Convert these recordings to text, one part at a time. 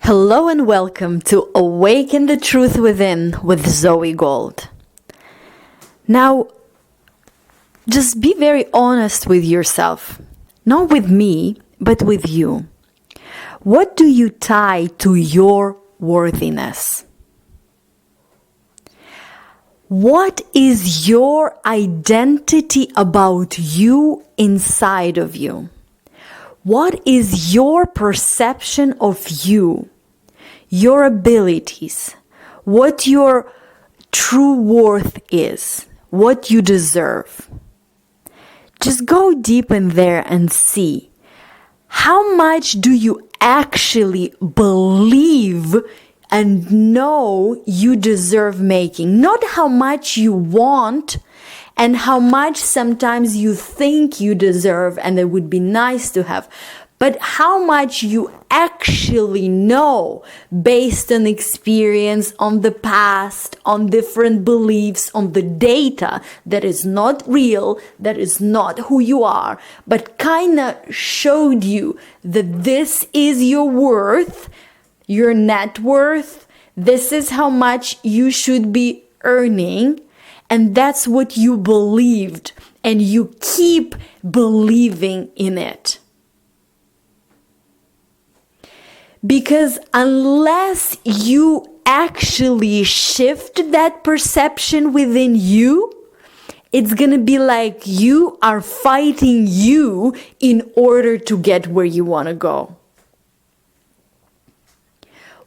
Hello and welcome to Awaken the Truth Within with Zoey Gold. Now, just be very honest with yourself. Not with me, but with you. What do you tie to your worthiness? What is your identity about you inside of you? What is your perception of you? Your abilities, what your true worth is, what you deserve. Just go deep in there and see how much do you actually believe and know you deserve making. Not how much you want and how much sometimes you think you deserve and it would be nice to have, but how much you actually know based on experience, on the past, on different beliefs, on the data that is not real, that is not who you are, but kind of showed you that this is your worth, your net worth, this is how much you should be earning, and that's what you believed, and you keep believing in it. Because unless you actually shift that perception within you, it's gonna be like you are fighting you in order to get where you wanna go.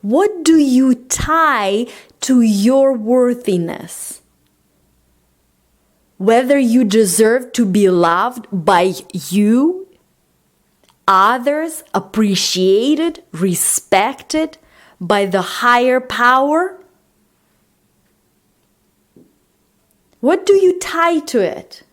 What do you tie to your worthiness? Whether you deserve to be loved by you, others, appreciated, respected by the higher power? What do you tie to it?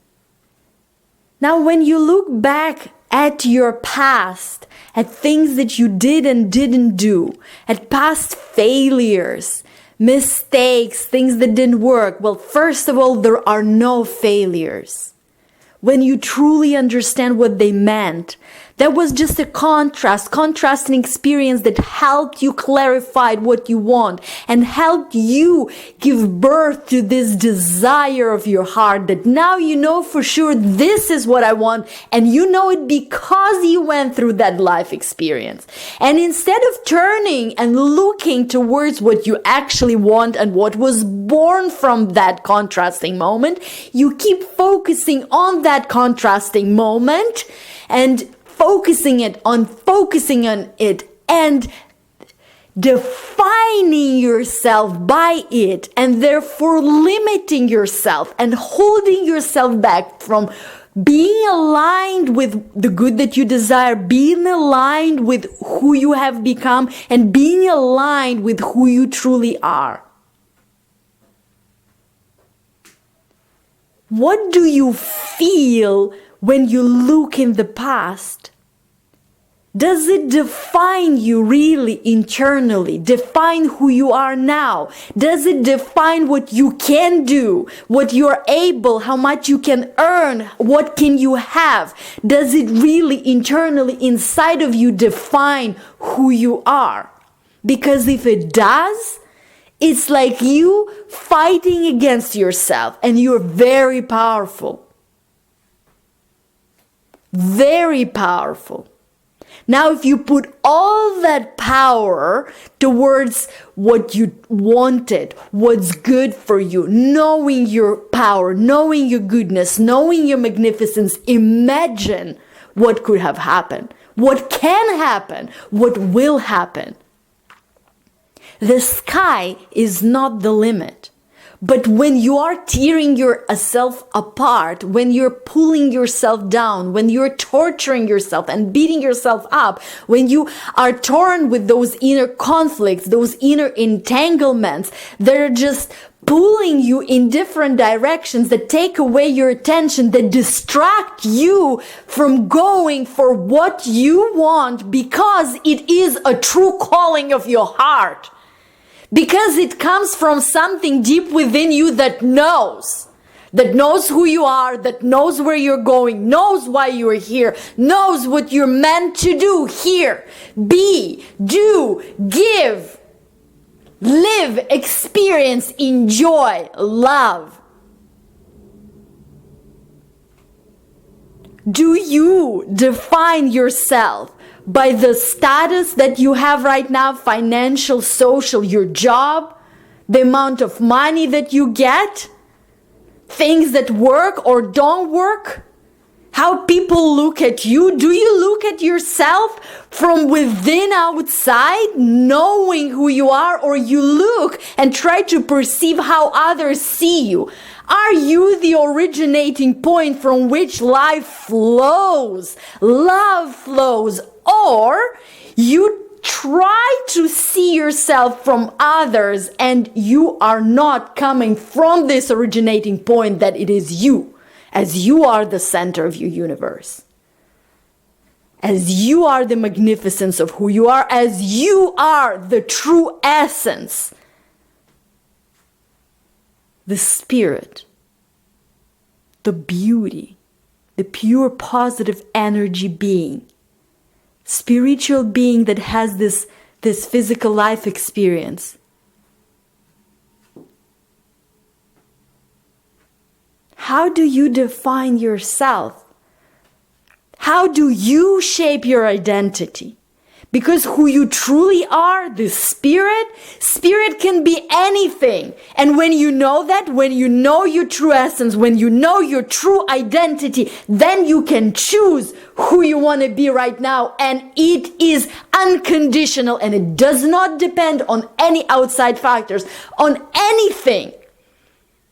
Now, when you look back at your past, at things that you did and didn't do, at past failures, mistakes, things that didn't work, well, first of all, there are no failures. When you truly understand what they meant, that was just a contrasting experience that helped you clarify what you want and helped you give birth to this desire of your heart that now you know for sure this is what I want, and you know it because you went through that life experience. And instead of turning and looking towards what you actually want and what was born from that contrasting moment, you keep focusing on that contrasting moment and focusing on it and defining yourself by it, and therefore limiting yourself and holding yourself back from being aligned with the good that you desire, being aligned with who you have become, and being aligned with who you truly are. What do you feel when you look in the past? Does it define you really internally? Define who you are now? Does it define what you can do, what you're able, how much you can earn, what can you have? Does it really internally inside of you define who you are? Because if it does, it's like you fighting against yourself, and you're very powerful. Very powerful. Now, if you put all that power towards what you wanted, what's good for you, knowing your power, knowing your goodness, knowing your magnificence, imagine what could have happened, what can happen, what will happen. The sky is not the limit. But when you are tearing yourself apart, when you're pulling yourself down, when you're torturing yourself and beating yourself up, when you are torn with those inner conflicts, those inner entanglements that are just pulling you in different directions, that take away your attention, that distract you from going for what you want because it is a true calling of your heart. Because it comes from something deep within you that knows that knows who you are, that knows where you're going, knows why you're here, knows what you're meant to do here. Be, do, give, live, experience, enjoy, love. Do you define yourself by the status that you have right now, financial, social, your job, the amount of money that you get, things that work or don't work, how people look at you? Do you look at yourself from within outside, knowing who you are, or you look and try to perceive how others see you? Are you the originating point from which life flows, love flows, or you try to see yourself from others and you are not coming from this originating point that it is you, as you are the center of your universe, as you are the magnificence of who you are, as you are the true essence, the spirit, the beauty, the pure positive energy being, spiritual being that has this physical life experience. How do you define yourself? How do you shape your identity? Because who you truly are, the spirit can be anything. And when you know that, when you know your true essence, when you know your true identity, then you can choose who you want to be right now. And it is unconditional and it does not depend on any outside factors, on anything.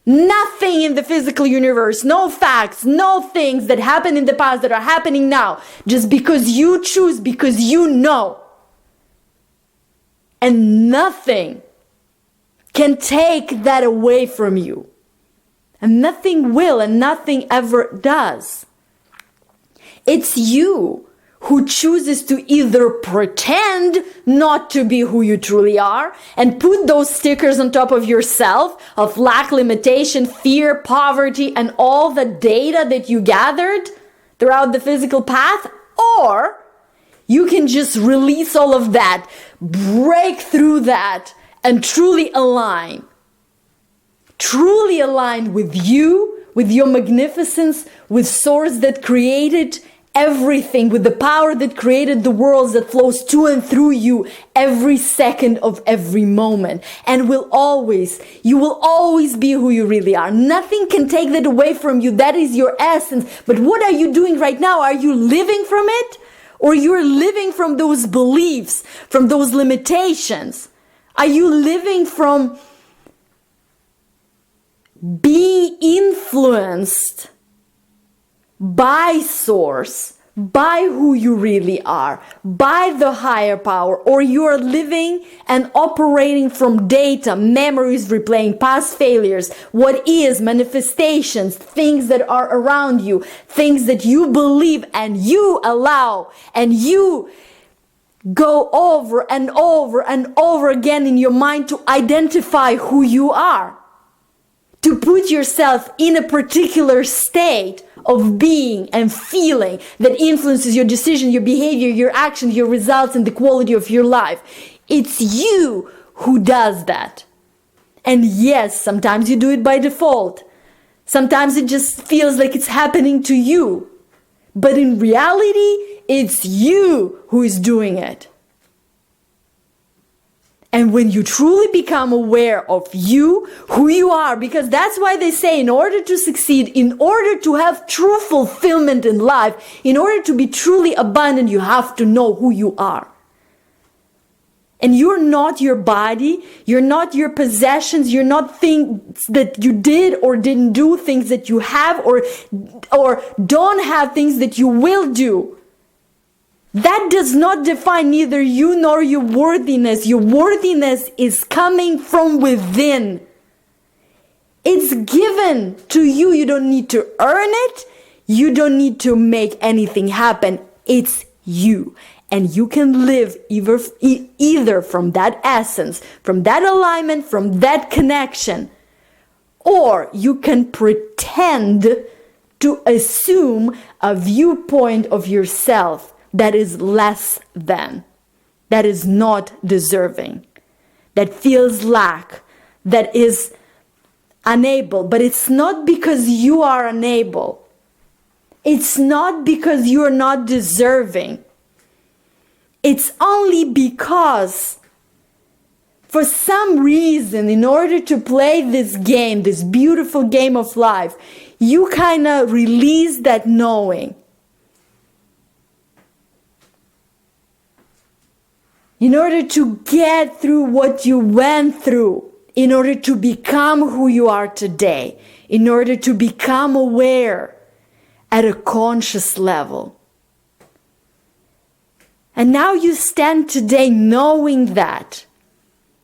Nothing in the physical universe, no facts, no things that happened in the past that are happening now, just because you choose, because you know. And nothing can take that away from you. And nothing will, and nothing ever does. It's you who chooses to either pretend not to be who you truly are and put those stickers on top of yourself of lack, limitation, fear, poverty, and all the data that you gathered throughout the physical path, or you can just release all of that, break through that, and truly align with you, with your magnificence, with source that created everything, with the power that created the worlds that flows to and through you every second of every moment, and you will always be who you really are. Nothing can take that away from you. That is your essence. But what are you doing right now? Are you living from it, or you're living from those beliefs, from those limitations? Are you living from being influenced by source, by who you really are, by the higher power, or you are living and operating from data, memories, replaying past failures, what is, manifestations, things that are around you, things that you believe and you allow, and you go over and over and over again in your mind to identify who you are, to put yourself in a particular state of being and feeling that influences your decision, your behavior, your action, your results, and the quality of your life. It's you who does that. And yes, sometimes you do it by default. Sometimes it just feels like it's happening to you. But in reality, it's you who is doing it. And when you truly become aware of you, who you are, because that's why they say in order to succeed, in order to have true fulfillment in life, in order to be truly abundant, you have to know who you are. And you're not your body, you're not your possessions, you're not things that you did or didn't do, things that you have or don't have, things that you will do. That does not define neither you nor your worthiness. Your worthiness is coming from within. It's given to you. You don't need to earn it. You don't need to make anything happen. It's you. And you can live either from that essence, from that alignment, from that connection, or you can pretend to assume a viewpoint of yourself that is less than, that is not deserving, that feels lack, that is unable. But it's not because you are unable. It's not because you are not deserving. It's only because for some reason, in order to play this game, this beautiful game of life, you kind of release that knowing. In order to get through what you went through, in order to become who you are today, in order to become aware at a conscious level. And now you stand today knowing that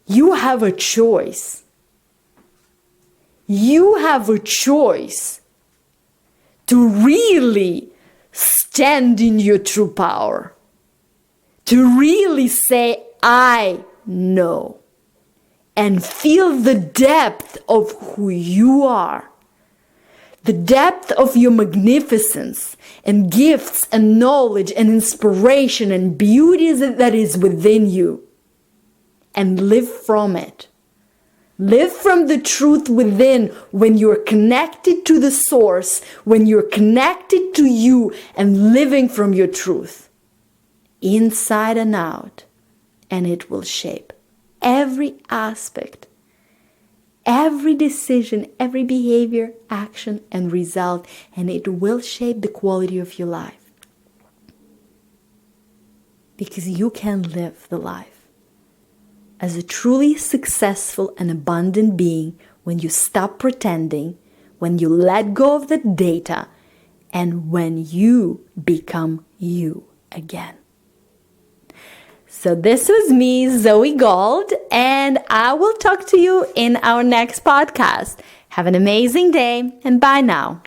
you have a choice. You have a choice to really stand in your true power. To really say, I know. And feel the depth of who you are. The depth of your magnificence and gifts and knowledge and inspiration and beauty that is within you. And live from it. Live from the truth within when you're connected to the source, when you're connected to you and living from your truth. Inside and out. And it will shape every aspect, every decision, every behavior, action, and result. And it will shape the quality of your life. Because you can live the life as a truly successful and abundant being when you stop pretending, when you let go of the data, and when you become you again. So this was me, Zoey Gold, and I will talk to you in our next podcast. Have an amazing day, and bye now.